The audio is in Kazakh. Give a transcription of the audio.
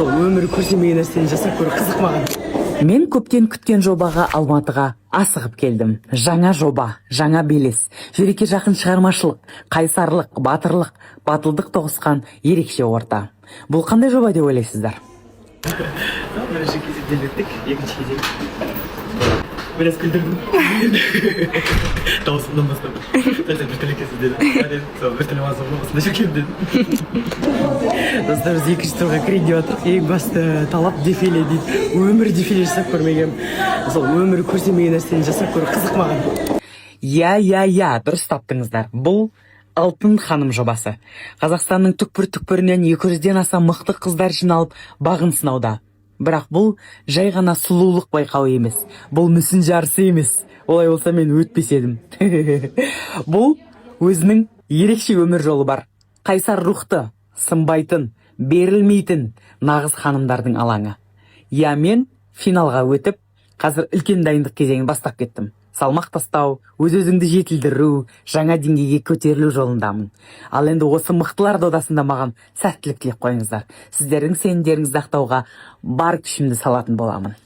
Өмір көрсемеген нәрсені жасап көру қызық маған. Мен көптен күткен жобаға Алматыға асығып келдім. Жаңа жоба, жаңа белес, жүрекке жақын шығармашылық, қайсарлық, батырлық, батылдық тоғысқан ерекше орта. Бұл қандай жоба деп ойлайсыздар? Бірінші кезекте өттік, екінші кезек біраз күлдірдім. Дауысымнан бастап. Сәлсен бір тілек кесіз деді. Сол бір тілем азығы болмасында жүргем деді. Достар, біз екінші турға кірейін деп жатырық. Ең басты талап дефиле дейді. Өмір дефиле жасап көрмегем. Сол өмір көрсемеген нәрсені жасап көру қызық маған. Я, дұрыс таптыңыздар. Бұл Алтын ханым жобасы. Қазақстанның түкпір-түкпірінен 200-ден аса мықты қыздар жиналып бағын сынауда. Бірақ бұл жай ғана сұлулық байқауы емес. Бұл мүсін жарысы емес. Олай болса мен өтпес едім. Бұл өзінің ерекше өмір жолы бар. Қайсар рухты, сынбайтын, берілмейтін нағыз ханымдардың алаңы. Я, мен финалға өтіп, қазір үлкен дайындық кезеңін бастап кеттім. Салмақ тастау, өз-өзіңді жетілдіру, жаңа деңгейге көтерілу жолындамын. Ал енді осы мықтылар додасында маған сәттілік тілеп қойыңыздар. Сіздердің сенімдеріңізді ақтауға бар күшімді салатын боламын.